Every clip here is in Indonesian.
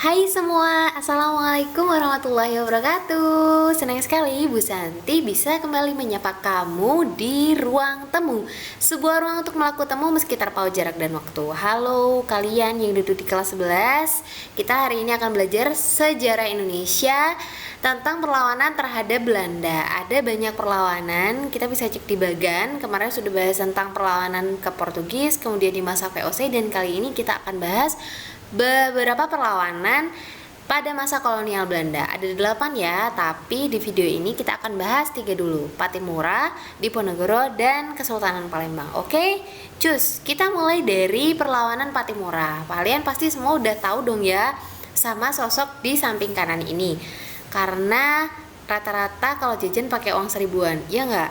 Hai semua, Assalamualaikum warahmatullahi wabarakatuh. Senang sekali Bu Santi bisa kembali menyapa kamu di ruang temu, sebuah ruang untuk melakukan temu meski terpaut jarak dan waktu. Halo kalian yang duduk di kelas 11. Kita hari ini akan belajar sejarah Indonesia tentang perlawanan terhadap Belanda. Ada banyak perlawanan, kita bisa cek di bagan. Kemarin sudah bahas tentang perlawanan ke Portugis, kemudian di masa VOC, dan kali ini kita akan bahas beberapa perlawanan pada masa kolonial Belanda. Ada 8 ya, tapi di video ini kita akan bahas 3 dulu: Pattimura, Diponegoro, dan Kesultanan Palembang. Oke, cus, kita mulai dari perlawanan Pattimura. Kalian pasti semua udah tahu dong ya sama sosok di samping kanan ini, karena rata-rata kalau jajan pakai uang seribuan, ya nggak?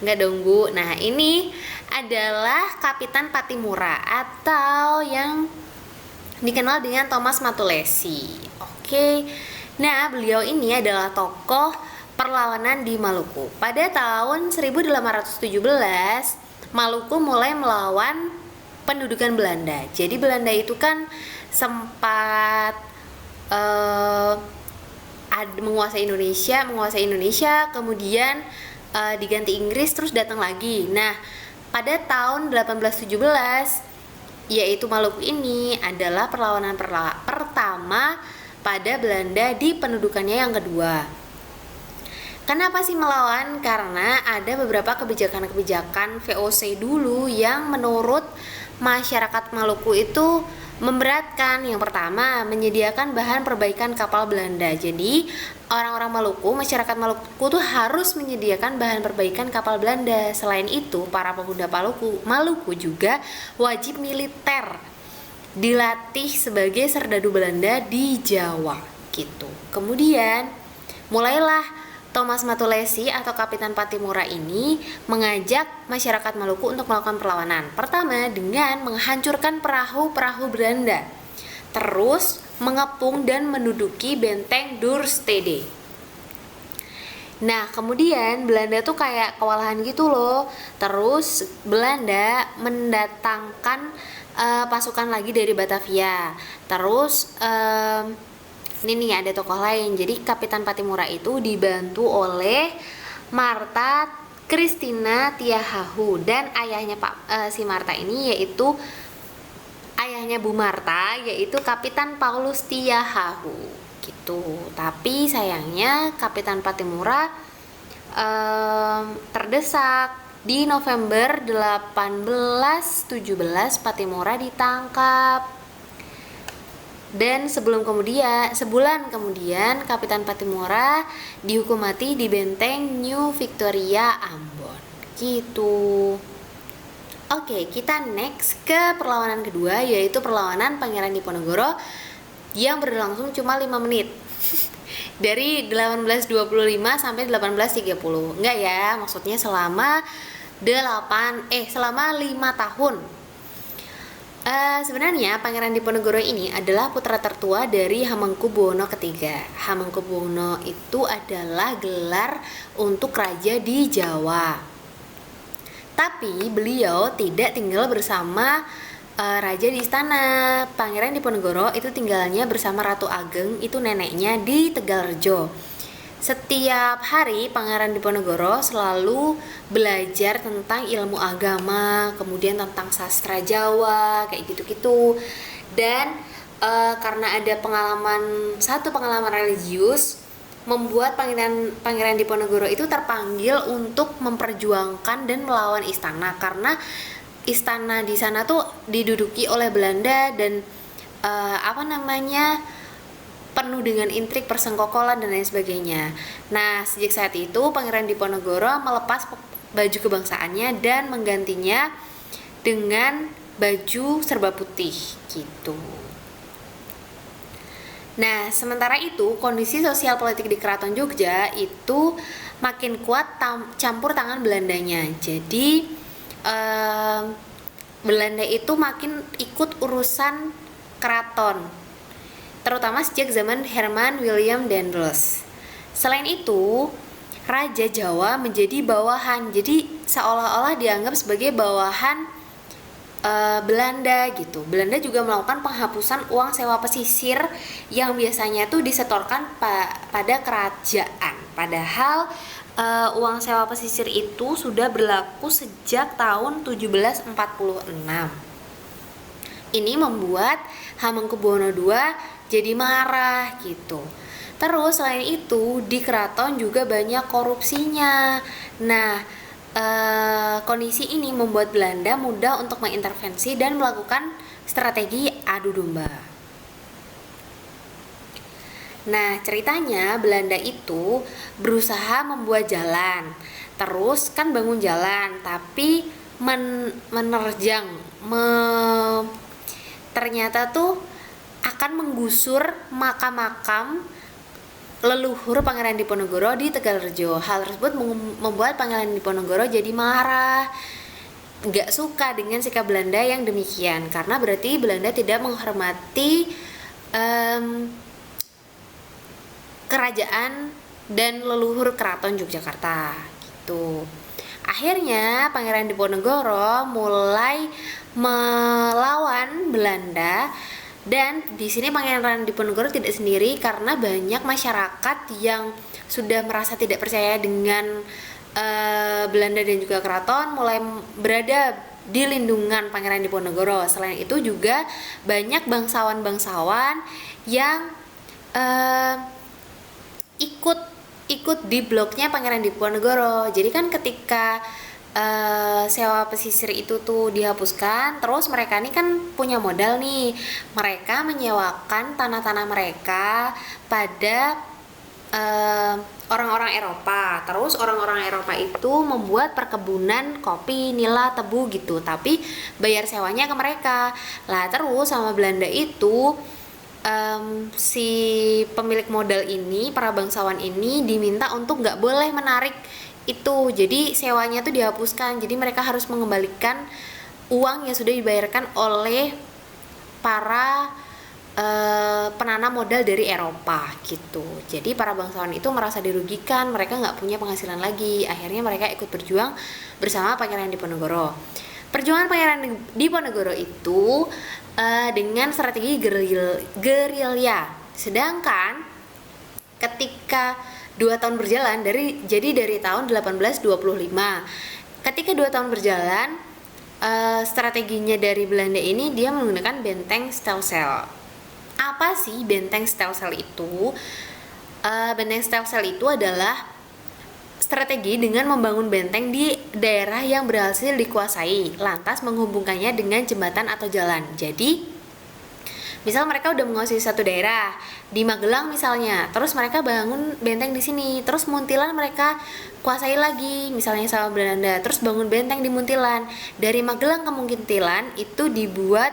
Nggak dong Bu. Nah, ini adalah Kapitan Pattimura atau yang dikenal dengan Thomas Matulesi. Oke. Nah, beliau ini adalah tokoh perlawanan di Maluku. Pada tahun 1817, Maluku mulai melawan pendudukan Belanda. Jadi Belanda itu kan sempat menguasai Indonesia, kemudian diganti Inggris, terus datang lagi. Nah, pada tahun 1817, yaitu Maluku ini adalah perlawanan pertama pada Belanda di pendudukannya yang kedua. Kenapa sih melawan? Karena ada beberapa kebijakan-kebijakan VOC dulu yang menurut masyarakat Maluku itu memberatkan. Yang pertama, menyediakan bahan perbaikan kapal Belanda. Jadi orang-orang Maluku, masyarakat Maluku tuh harus menyediakan bahan perbaikan kapal Belanda. Selain itu, para pemuda Maluku juga wajib militer, dilatih sebagai serdadu Belanda di Jawa gitu. Kemudian mulailah Thomas Matulesi atau Kapitan Pattimura ini mengajak masyarakat Maluku untuk melakukan perlawanan. Pertama, dengan menghancurkan perahu-perahu Belanda, terus mengepung dan menduduki benteng Dorstede. Nah, kemudian Belanda tuh kayak kewalahan gitu loh. Terus Belanda mendatangkan pasukan lagi dari Batavia. Terus ini nih ada tokoh lain. Jadi Kapitan Pattimura itu dibantu oleh Marta Christina Tiahahu, dan ayahnya si Marta ini yaitu ayahnya Bu Marta, yaitu Kapitan Paulus Tiahahu gitu. Tapi sayangnya Kapitan Pattimura terdesak. Di November 1817 Pattimura ditangkap. Dan sebulan kemudian Kapitan Pattimura dihukum mati di benteng New Victoria, Ambon gitu. Oke, kita next ke perlawanan kedua, yaitu perlawanan Pangeran Diponegoro yang berlangsung cuma 5 menit. Dari 1825 sampai 1830. Enggak ya, maksudnya selama 5 tahun. Sebenarnya Pangeran Diponegoro ini adalah putra tertua dari Hamengkubuwono III. Hamengkubuwono itu adalah gelar untuk raja di Jawa. Tapi beliau tidak tinggal bersama raja di istana. Pangeran Diponegoro itu tinggalnya bersama Ratu Ageng, itu neneknya, di Tegalrejo. Setiap hari Pangeran Diponegoro selalu belajar tentang ilmu agama, kemudian tentang sastra Jawa, kayak gitu-gitu. Dan karena ada satu pengalaman religius, membuat Pangeran Diponegoro itu terpanggil untuk memperjuangkan dan melawan istana, karena istana di sana tuh diduduki oleh Belanda dan penuh dengan intrik, persengkokolan, dan lain sebagainya. Nah, sejak saat itu Pangeran Diponegoro melepas baju kebangsaannya dan menggantinya dengan baju serba putih gitu. Nah, sementara itu kondisi sosial politik di Keraton Jogja itu makin kuat campur tangan Belandanya. Jadi Belanda itu makin ikut urusan keraton, terutama sejak zaman Herman William Daendels. Selain itu, Raja Jawa menjadi bawahan, jadi seolah-olah dianggap sebagai bawahan Belanda gitu. Belanda juga melakukan penghapusan uang sewa pesisir yang biasanya tuh disetorkan pada kerajaan. Padahal uang sewa pesisir itu sudah berlaku sejak tahun 1746. Ini membuat Hamengkubuwono II jadi marah gitu. Terus selain itu di keraton juga banyak korupsinya. Nah, kondisi ini membuat Belanda mudah untuk mengintervensi dan melakukan strategi adu domba. Nah, ceritanya Belanda itu berusaha membuat jalan. Terus kan bangun jalan, tapi menerjang ternyata tuh akan menggusur makam-makam leluhur Pangeran Diponegoro di Tegalrejo. Hal tersebut membuat Pangeran Diponegoro jadi marah, nggak suka dengan sikap Belanda yang demikian, karena berarti Belanda tidak menghormati kerajaan dan leluhur keraton Yogyakarta gitu. Akhirnya Pangeran Diponegoro mulai melawan Belanda, dan di sini Pangeran Diponegoro tidak sendiri karena banyak masyarakat yang sudah merasa tidak percaya dengan Belanda dan juga keraton mulai berada di lindungan Pangeran Diponegoro. Selain itu juga banyak bangsawan-bangsawan yang ikut di bloknya Pangeran Diponegoro. Jadi kan ketika sewa pesisir itu tuh dihapuskan, terus mereka ini kan punya modal nih, mereka menyewakan tanah-tanah mereka pada orang-orang Eropa. Terus orang-orang Eropa itu membuat perkebunan kopi, nila, tebu gitu, tapi bayar sewanya ke mereka lah. Terus sama Belanda itu si pemilik modal ini, para bangsawan ini diminta untuk nggak boleh menarik itu, jadi sewanya tuh dihapuskan. Jadi mereka harus mengembalikan uang yang sudah dibayarkan oleh para penanam modal dari Eropa gitu. Jadi para bangsawan itu merasa dirugikan, mereka nggak punya penghasilan lagi. Akhirnya mereka ikut berjuang bersama Pangeran Diponegoro. Perjuangan Pangeran Diponegoro itu dengan strategi gerilya. Sedangkan ketika 2 tahun berjalan dari tahun 1825, ketika 2 tahun berjalan, strateginya dari Belanda ini dia menggunakan benteng Stelsel. Apa sih benteng Stelsel itu? Benteng Stelsel itu adalah strategi dengan membangun benteng di daerah yang berhasil dikuasai, lantas menghubungkannya dengan jembatan atau jalan. Jadi, misal mereka udah menguasai satu daerah di Magelang misalnya, terus mereka bangun benteng di sini, terus Muntilan mereka kuasai lagi, misalnya sama Belanda, terus bangun benteng di Muntilan. Dari Magelang ke Muntilan itu dibuat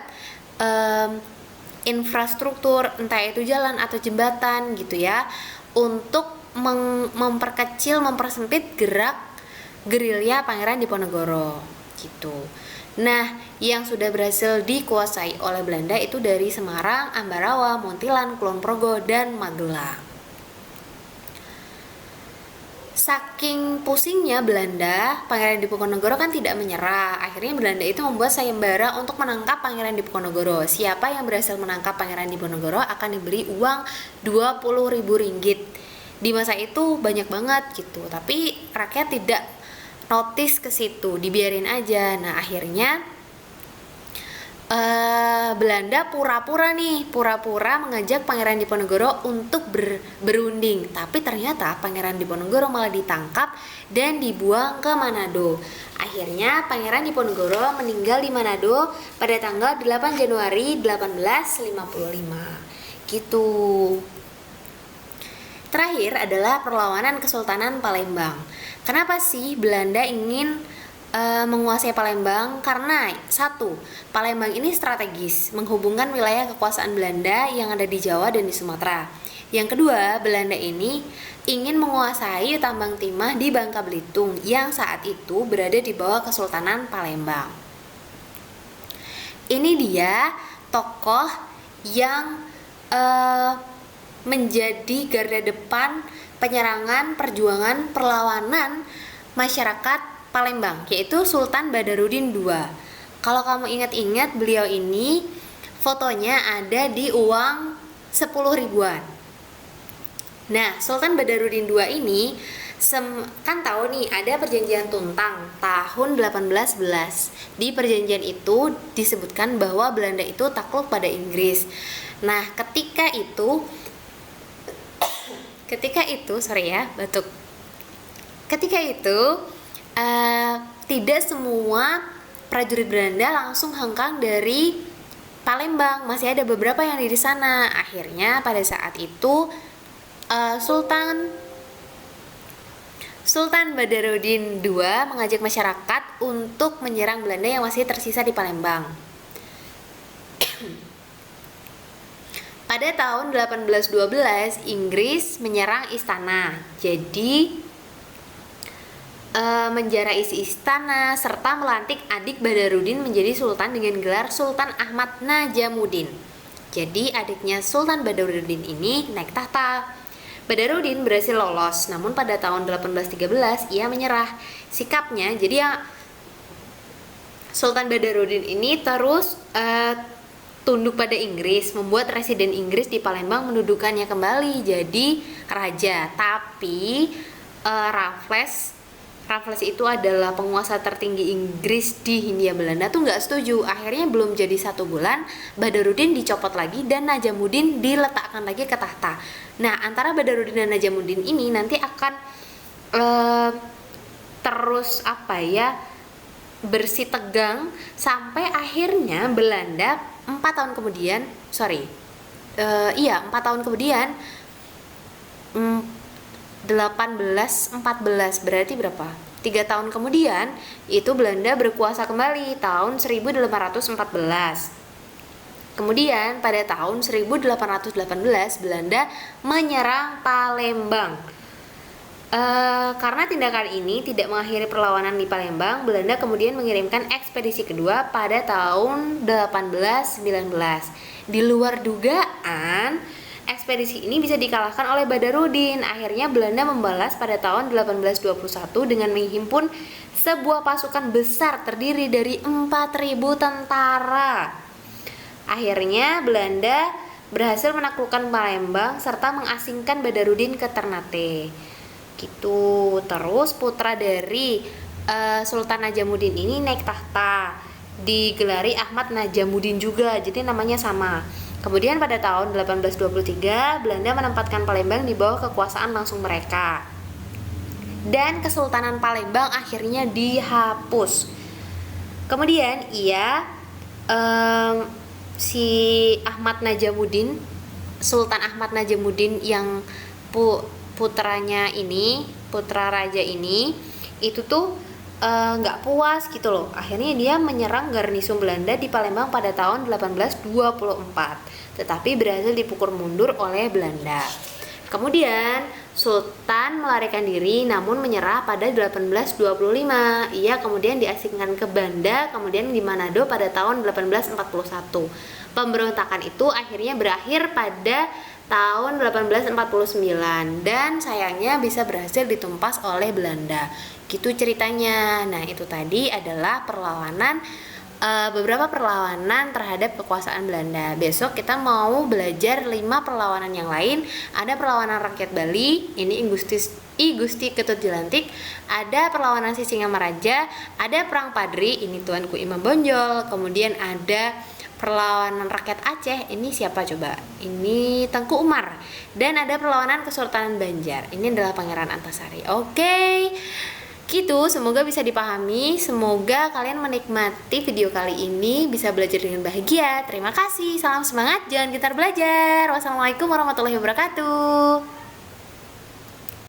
infrastruktur, entah itu jalan atau jembatan gitu ya, untuk memperkecil, mempersempit gerak gerilya Pangeran Diponegoro gitu. Nah, yang sudah berhasil dikuasai oleh Belanda itu dari Semarang, Ambarawa, Muntilan, Kulon Progo, dan Magelang. Saking pusingnya Belanda, Pangeran Diponegoro kan tidak menyerah. Akhirnya Belanda itu membuat sayembara untuk menangkap Pangeran Diponegoro. Siapa yang berhasil menangkap Pangeran Diponegoro akan diberi uang 20.000 ringgit. Di masa itu banyak banget gitu, tapi rakyat tidak notice ke situ, dibiarin aja. Nah, akhirnya Belanda pura-pura mengajak Pangeran Diponegoro untuk berunding, tapi ternyata Pangeran Diponegoro malah ditangkap dan dibuang ke Manado. Akhirnya Pangeran Diponegoro meninggal di Manado pada tanggal 8 Januari 1855 gitu. Terakhir adalah perlawanan Kesultanan Palembang. Kenapa sih Belanda ingin menguasai Palembang? Karena satu, Palembang ini strategis, menghubungkan wilayah kekuasaan Belanda yang ada di Jawa dan di Sumatera. Yang kedua, Belanda ini ingin menguasai tambang timah di Bangka Belitung yang saat itu berada di bawah Kesultanan Palembang. Ini dia tokoh yang menjadi garda depan penyerangan, perjuangan, perlawanan masyarakat Palembang, yaitu Sultan Badarudin II. Kalau kamu ingat-ingat, beliau ini fotonya ada di uang 10 ribuan. Nah, Sultan Badarudin II ini kan tahu nih ada perjanjian Tuntang tahun 1811. Di perjanjian itu disebutkan bahwa Belanda itu takluk pada Inggris. Nah, ketika itu sorry ya, batuk. Ketika itu tidak semua prajurit Belanda langsung hengkang dari Palembang, masih ada beberapa yang di sana. Akhirnya pada saat itu Sultan Badarudin II mengajak masyarakat untuk menyerang Belanda yang masih tersisa di Palembang. Pada tahun 1812 Inggris menyerang istana. Jadi menjara isi istana serta melantik adik Badarudin menjadi sultan dengan gelar Sultan Ahmad Najamuddin. Jadi adiknya Sultan Badarudin ini naik tahta. Badarudin berhasil lolos, namun pada tahun 1813 ia menyerah. Sikapnya jadi ya, Sultan Badarudin ini terus tunduk pada Inggris, membuat residen Inggris di Palembang mendudukannya kembali jadi raja. Tapi Raffles itu adalah penguasa tertinggi Inggris di Hindia Belanda tuh nggak setuju. Akhirnya belum jadi 1 bulan Badarudin dicopot lagi dan Najamuddin diletakkan lagi ke tahta. Nah, antara Badarudin dan Najamuddin ini nanti akan terus bersitegang sampai akhirnya Belanda 4 tahun kemudian 4 tahun kemudian 1814 berarti berapa? 3 tahun kemudian itu Belanda berkuasa kembali tahun 1814. Kemudian pada tahun 1818 Belanda menyerang Palembang. Karena tindakan ini tidak mengakhiri perlawanan di Palembang, Belanda kemudian mengirimkan ekspedisi kedua pada tahun 1819. Di luar dugaan, ekspedisi ini bisa dikalahkan oleh Badarudin. Akhirnya Belanda membalas pada tahun 1821 dengan menghimpun sebuah pasukan besar terdiri dari 4.000 tentara. Akhirnya Belanda berhasil menaklukkan Palembang serta mengasingkan Badarudin ke Ternate. Gitu. Terus putra dari Sultan Najamuddin ini naik tahta, digelari Ahmad Najamuddin juga, jadi namanya sama. Kemudian pada tahun 1823 Belanda menempatkan Palembang di bawah kekuasaan langsung mereka. Dan Kesultanan Palembang akhirnya dihapus. Kemudian si Ahmad Najamuddin, Sultan Ahmad Najamuddin yang putranya ini, putra raja ini, itu tuh nggak puas gitu loh. Akhirnya dia menyerang garnison Belanda di Palembang pada tahun 1824. Tetapi berhasil dipukul mundur oleh Belanda. Kemudian Sultan melarikan diri namun menyerah pada 1825. Ia kemudian diasingkan ke Banda, kemudian di Manado pada tahun 1841. Pemberontakan itu akhirnya berakhir pada tahun 1849 dan sayangnya bisa berhasil ditumpas oleh Belanda. Gitu ceritanya. Nah, itu tadi adalah beberapa perlawanan terhadap kekuasaan Belanda. Besok kita mau belajar 5 perlawanan yang lain. Ada perlawanan rakyat Bali, ini I Gusti Ketut Jelantik. Ada perlawanan Sisingamaraja, ada perang Padri, ini Tuanku Imam Bonjol. Kemudian ada perlawanan rakyat Aceh, ini siapa coba? Ini Tengku Umar. Dan ada perlawanan Kesultanan Banjar, ini adalah Pangeran Antasari. Oke. Gitu, semoga bisa dipahami. Semoga kalian menikmati video kali ini, bisa belajar dengan bahagia. Terima kasih, salam semangat, jangan gentar belajar. Wassalamualaikum warahmatullahi wabarakatuh.